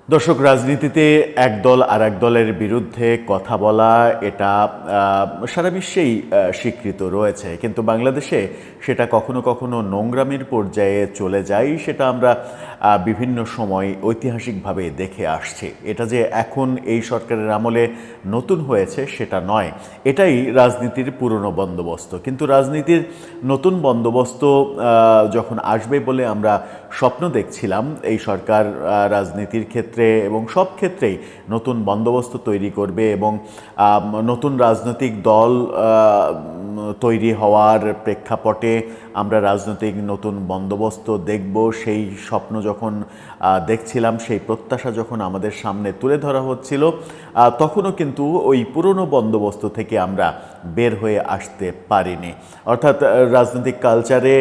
দর্শক, রাজনীতিতে একদল আর এক দলের বিরুদ্ধে কথা বলা এটা সারা বিশ্বেই স্বীকৃত রয়েছে, কিন্তু বাংলাদেশে সেটা কখনো কখনো নোংরামির পর্যায়ে চলে যায়। সেটা আমরা বিভিন্ন সময় ঐতিহাসিকভাবে দেখে আসছি। এটা যে এখন এই সরকারের আমলে নতুন হয়েছে সেটা নয়, এটাই রাজনীতির পুরনো বন্দোবস্ত। কিন্তু রাজনীতির নতুন বন্দোবস্ত যখন আসবে বলে আমরা স্বপ্ন দেখছিলাম, এই সরকার রাজনীতির ক্ষেত্রে এবং সব ক্ষেত্রেই নতুন বন্দোবস্ত তৈরি করবে এবং নতুন রাজনৈতিক দল তৈরি হওয়ার প্রেক্ষাপটে আমরা রাজনৈতিক নতুন বন্দোবস্ত দেখব। সেই স্বপ্ন যখন দেখছিলাম, সেই প্রত্যাশা যখন আমাদের সামনে তুলে ধরা হচ্ছিল, তখনও কিন্তু ওই পুরনো বন্দোবস্ত থেকে আমরা বের হয়ে আসতে পারিনি। অর্থাৎ রাজনৈতিক কালচারে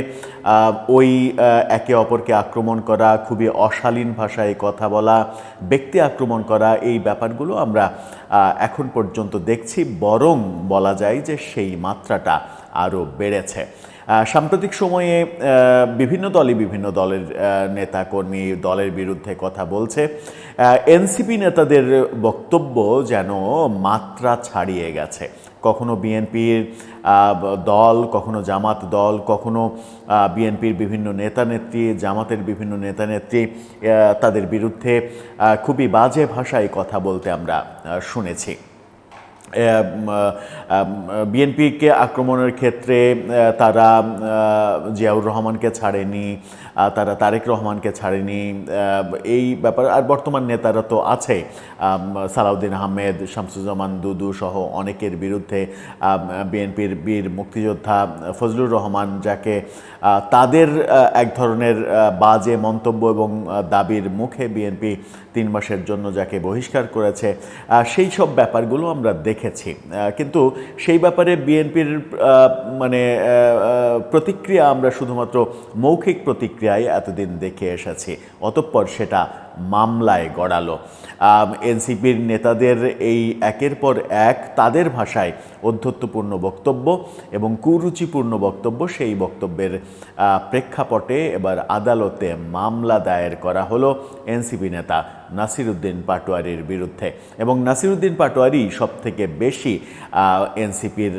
ওই একে অপরকে আক্রমণ করা, খুবই অশালীন ভাষায় কথা বলা, ব্যক্তি আক্রমণ করা, এই ব্যাপারগুলো আমরা এখন পর্যন্ত দেখছি। বরং বলা যায় যে সেই মাত্রাটা আরও বেড়েছে। সাম্প্রতিক সময়ে বিভিন্ন দলই বিভিন্ন দলের নেতাকর্মী দলের বিরুদ্ধে কথা বলছে। এনসিপি নেতাদের বক্তব্য যেন মাত্রা ছাড়িয়ে গেছে। কখনো বিএনপির দল, কখনো জামাত দল, কখনো বিএনপির বিভিন্ন নেতানেত্রী, জামাতের বিভিন্ন নেতানেত্রী তাদের বিরুদ্ধে খুবই বাজে ভাষায় কথা বলতে আমরা শুনেছি। বিএনপিকে আক্রমণের ক্ষেত্রে তারা জিয়াউর রহমানকে ছাড়েনি, তারা তারেক রহমানকে ছাড়েনি, এই ব্যাপার। আর বর্তমান নেতারা তো আছে, সালাউদ্দিন আহমেদ, শামসুজ্জামান দুদু সহ অনেকের বিরুদ্ধে বিএনপির বীর মুক্তিযোদ্ধা ফজলুর রহমান, যাকে তাদের এক ধরনের বাজে মন্তব্য এবং দাবির মুখে বিএনপি 3 মাসের জন্য যাকে বহিষ্কার করেছে, সেই সব ব্যাপারগুলো আমরা দেখেছি। কিন্তু সেই ব্যাপারে বিএনপির প্রতিক্রিয়া আমরা শুধুমাত্র মৌখিক প্রতিক্রিয়ায় এতদিন দেখে এসেছি। অতঃপর সেটা মামলায় গড়ালো। এনসিপির নেতাদের এই একের পর এক তাদের ভাষায় অধ্যত্বপূর্ণ বক্তব্য এবং কুরুচিপূর্ণ বক্তব্য, সেই বক্তব্যের প্রেক্ষাপটে এবার আদালতে মামলা দায়ের করা হলো এনসিপি নেতা নাসিরউদ্দিন পাটোয়ারির বিরুদ্ধে। এবং নাসিরউদ্দিন পাটোয়ারি সবথেকে বেশি এনসিপির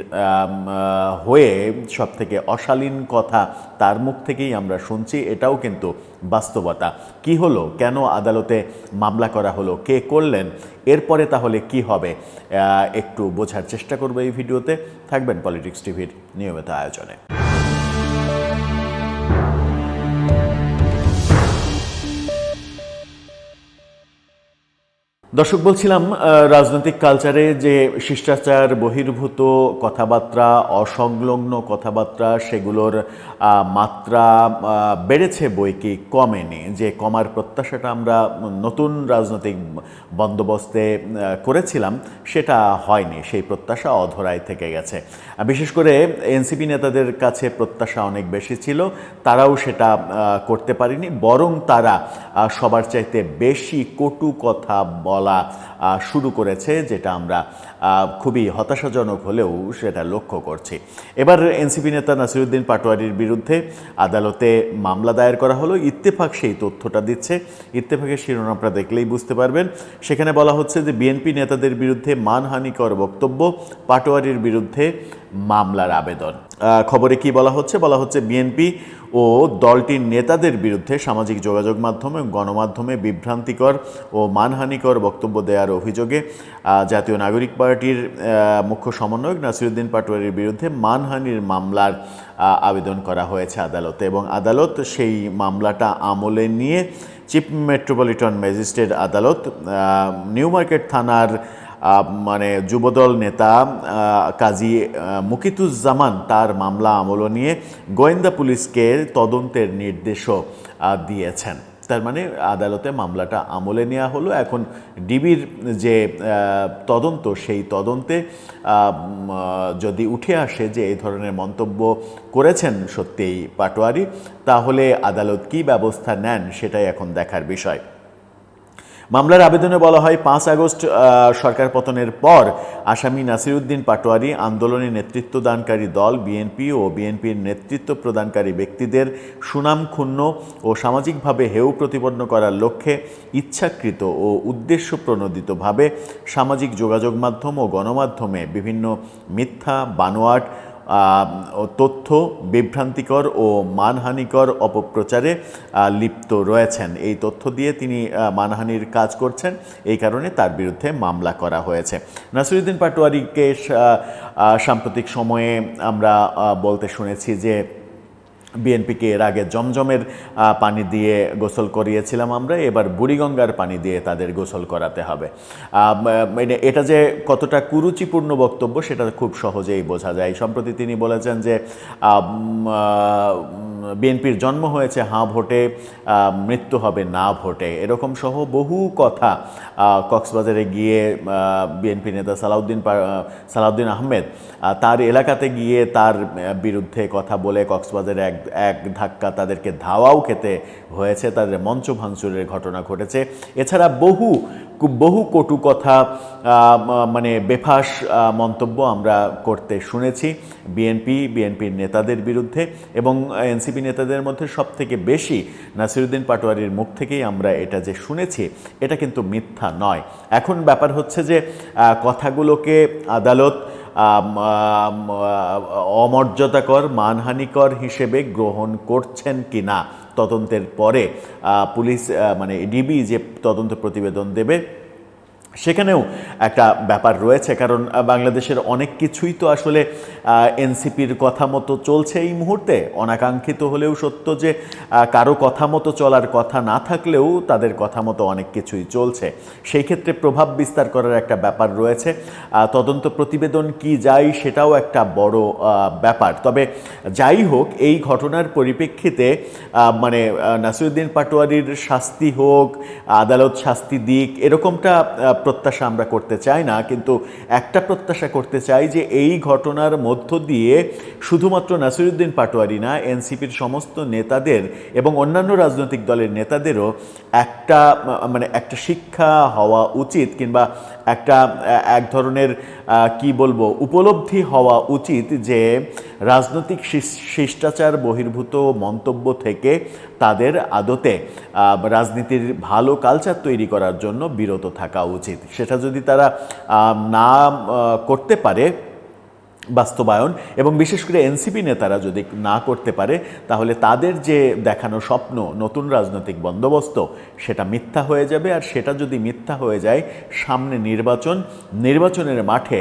হয়ে সবথেকে অশালীন কথা তার মুখ থেকেই আমরা শুনছি। এটাও কিন্তু বাস্তবতা। কি হলো, কেন আদালতে মামলা করা হলো, কে করলেন, এরপরে তাহলে কি হবে, একটু বোঝার চেষ্টা করবো এই ভিডিওতে। থাকবেন পলিটিক্স টিভির নিয়মিত আয়োজনে। দর্শক, বলছিলাম রাজনৈতিক কালচারে যে শিষ্টাচার বহির্ভূত কথাবার্তা, অসংলগ্ন কথাবার্তা, সেগুলোর মাত্রা বেড়েছে বই কি কমেনি। যে কমার প্রত্যাশাটা আমরা নতুন রাজনৈতিক বন্দোবস্তে করেছিলাম সেটা হয়নি, সেই প্রত্যাশা অধরায় থেকে গেছে। বিশেষ করে এনসিপি নেতাদের কাছে প্রত্যাশা অনেক বেশি ছিল, তারাও সেটা করতে পারেনি। বরং তারা সবার চাইতে বেশি কটু কথা বলা শুরু করেছে, যেটা আমরা খুবই হতাশাজনক হলেও সেটা লক্ষ্য করছি। এবার এনসিপি নেতা নাসিরউদ্দিন পাটোয়ারির বিরুদ্ধে আদালতে মামলা দায়ের করা হলো। ইত্তেফাক সেই তথ্যটা দিচ্ছে। ইত্তেফাকের শিরোনামটা দেখলেই বুঝতে পারবেন। সেখানে বলা হচ্ছে যে বিএনপি নেতাদের বিরুদ্ধে মানহানিকর বক্তব্য, পাটোয়ারির বিরুদ্ধে মামলার আবেদন। খবরে কি বলা হচ্ছে? বলা হচ্ছে বিএনপি ও দলটির নেতাদের বিরুদ্ধে সামাজিক যোগাযোগ মাধ্যমে গণমাধ্যমে বিভ্রান্তিকর ও মানহানিকর বক্তব্য দেওয়ার অভিযোগে জাতীয় নাগরিক পার্টির মুখ্য সমন্বয়ক নাসিরউদ্দিন পাটোয়ারির বিরুদ্ধে মানহানির মামলার আবেদন করা হয়েছে আদালতে। এবং আদালত সেই মামলাটা আমলে নিয়ে চিফ মেট্রোপলিটন ম্যাজিস্ট্রেট আদালত নিউ মার্কেট থানার যুবদল নেতা কাজী মুকিতুজ্জামান তার মামলা আমল নিয়ে গোয়েন্দা পুলিশকে তদন্তের নির্দেশও দিয়েছেন। তার মানে আদালতে মামলাটা আমলে নেওয়া হলো। এখন ডিবির যে তদন্ত, সেই তদন্তে যদি উঠে আসে যে এই ধরনের মন্তব্য করেছেন সত্যিই পাটোয়ারি, তাহলে আদালত কী ব্যবস্থা নেন সেটাই এখন দেখার বিষয়। মামলার আবেদনে বলা হয় 5 আগস্ট সরকার পতনের পর আসামি নাসিরউদ্দিন পাটোয়ারি আন্দোলনে নেতৃত্বদানকারী দল বিএনপি ও বিএনপির নেতৃত্ব প্রদানকারী ব্যক্তিদের সুনাম ক্ষুণ্ণ ও সামাজিকভাবে হেয় প্রতিপন্ন করার লক্ষ্যে ইচ্ছাকৃত ও উদ্দেশ্যপ্রণোদিতভাবে সামাজিক যোগাযোগ মাধ্যম ও গণমাধ্যমে বিভিন্ন মিথ্যা বানোয়াট তথ্য বিভ্রান্তিকর ও মানহানিকর অপপ্রচারে লিপ্ত রয়েছেন। এই তথ্য দিয়ে তিনি মানহানির কাজ করছেন, এই কারণে তার বিরুদ্ধে মামলা করা হয়েছে। নাসিরউদ্দিন পাটোয়ারিকে সাম্প্রতিক সময়ে আমরা বলতে শুনেছি যে বিএনপিকে এর আগে জমজমের পানি দিয়ে গোসল করিয়েছিলাম আমরা, এবার বুড়িগঙ্গার পানি দিয়ে তাদের গোসল করাতে হবে। এটা যে কতটা কুরুচিপূর্ণ বক্তব্য সেটা খুব সহজেই বোঝা যায়। সম্প্রতি তিনি বলেছেন যে বিএনপির জন্ম হয়েছে হাঁ ভোটে, মৃত্যু হবে না ভোটে, এরকম সহ বহু কথা কক্সবাজারে গিয়ে বিএনপি নেতা সালাউদ্দিন আহমেদ তার এলাকাতে গিয়ে তার বিরুদ্ধে কথা বলে কক্সবাজারে এক ধাক্কা তাদেরকে ধাওয়াও খেতে হয়েছে, তাদের মঞ্চ ভাঙচুরের ঘটনা ঘটেছে। এছাড়া বহু কটু কথা, মানে বেফাঁস মন্তব্য আমরা করতে শুনেছি বিএনপির নেতাদের বিরুদ্ধে, এবং এনসিপি নেতাদের মধ্যে সবথেকে বেশি নাসিরউদ্দিন পাটোয়ারির মুখ থেকেই আমরা এটা যে শুনেছি এটা কিন্তু মিথ্যা নয়। এখন ব্যাপার হচ্ছে যে কথাগুলোকে আদালত অমর্যাদাকর মানহানিকর হিসেবে গ্রহণ করছেন কি না তদন্তের পরে পুলিশ মানে ডিবি যে তদন্ত প্রতিবেদন দেবে সেখানেও একটা ব্যাপার রয়েছে। কারণ বাংলাদেশের অনেক কিছুই তো আসলে এনসিপির কথা মতো চলছে এই মুহূর্তে। অনাকাঙ্ক্ষিত হলেও সত্য যে কারো কথা মতো চলার কথা না থাকলেও তাদের কথা মতো অনেক কিছুই চলছে, সেই ক্ষেত্রে প্রভাব বিস্তার করার একটা ব্যাপার রয়েছে। তদন্ত প্রতিবেদন কি যায় সেটাও একটা বড় ব্যাপার। তবে যাই হোক, এই ঘটনার পরিপ্রেক্ষিতে মানে নাসিরউদ্দিন পাটোয়ারির শাস্তি হোক, আদালত শাস্তি দিক, এরকমটা প্রত্যাশা আমরা করতে চাই না, কিন্তু একটা প্রত্যাশা করতে চাই যে এই ঘটনার মধ্য দিয়ে শুধুমাত্র নাসিরউদ্দিন পাটোয়ারি না, এনসিপির সমস্ত নেতাদের এবং অন্যান্য রাজনৈতিক দলের নেতাদেরও একটা শিক্ষা হওয়া উচিত, কিংবা এক ধরনের কি বলবো উপলব্ধি হওয়া উচিত যে রাজনৈতিক শিষ্টাচার বহির্ভূত মন্তব্য থেকে তাদের আদতে রাজনীতির ভালো কালচার তৈরি করার জন্য বিরত থাকা উচিত। সেটা যদি তারা না করতে পারে বাস্তবায়ন, এবং বিশেষ করে এনসিপি নেতারা যদি না করতে পারে, তাহলে তাদের যে দেখানো স্বপ্ন নতুন রাজনৈতিক বন্দোবস্ত সেটা মিথ্যা হয়ে যাবে। আর সেটা যদি মিথ্যা হয়ে যায়, সামনে নির্বাচনের মাঠে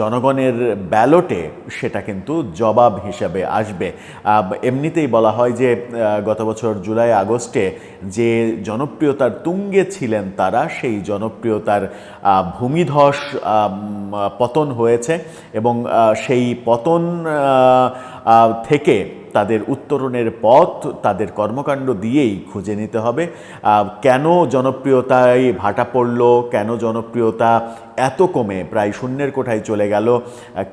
জনগণের ব্যালটে সেটা কিন্তু জবাব হিসাবে আসবে। এমনিতেই বলা হয় যে গত বছর জুলাই আগস্টে যে জনপ্রিয়তার তুঙ্গে ছিলেন তারা, সেই জনপ্রিয়তার ভূমিধস পতন হয়েছে, এবং সেই পতন থেকে তাদের উত্তরণের পথ তাদের কর্মকাণ্ড দিয়েই খুঁজে নিতে হবে। কেন জনপ্রিয়তায় ভাটা পড়ল, কেন জনপ্রিয়তা এত কমে প্রায় শূন্যের কোঠায় চলে গেল,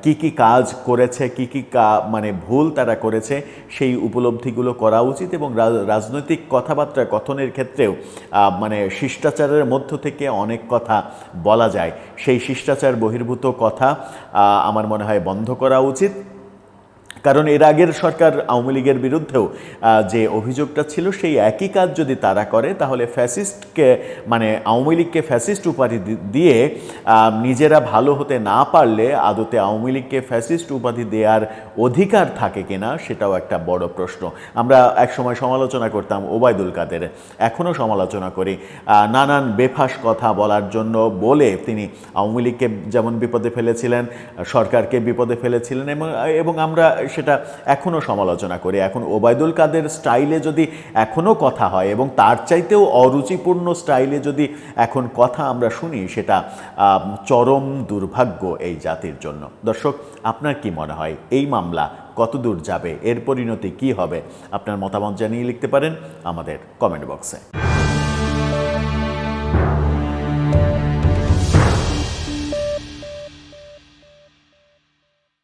কি কি কাজ করেছে, কি কি মানে ভুল তারা করেছে, সেই উপলব্ধিগুলো করা উচিত। এবং রাজনৈতিক কথাবার্তা কথনের ক্ষেত্রেও মানে শিষ্টাচারের মধ্য থেকে অনেক কথা বলা যায়, সেই শিষ্টাচার বহির্ভূত কথা আমার মনে হয় বন্ধ করা উচিত। কারণ এর আগের সরকার আওয়ামী লীগের বিরুদ্ধেও যে অভিযোগটা ছিল, সেই একই কাজ যদি তারা করে, তাহলে ফ্যাসিস্টকে মানে আওয়ামী লীগকে ফ্যাসিস্ট উপাধি দিয়ে নিজেরা ভালো হতে না পারলে আদতে আওয়ামী লীগকে ফ্যাসিস্ট উপাধি দেওয়ার অধিকার থাকে কিনা সেটাও একটা বড় প্রশ্ন। আমরা একসময় সমালোচনা করতাম ওবায়দুল কাদের, এখনও সমালোচনা করি, নানান বেফাঁস কথা বলার জন্য বলে তিনি আওয়ামী লীগকে যেমন বিপদে ফেলেছিলেন, সরকারকে বিপদে ফেলেছিলেন, এবং আমরা সেটা এখনও সমালোচনা করি। এখন ওবায়দুল কাদের স্টাইলে যদি এখনও কথা হয়, এবং তার চাইতেও অরুচিপূর্ণ স্টাইলে যদি এখন কথা আমরা শুনি, সেটা চরম দুর্ভাগ্য এই জাতির জন্য। দর্শক, আপনার কি মনে হয় এই মামলা কত দূর যাবে, এর পরিণতি কি হবে? আপনার মতামত জানিয়ে লিখতে পারেন আমাদের কমেন্ট বক্সে।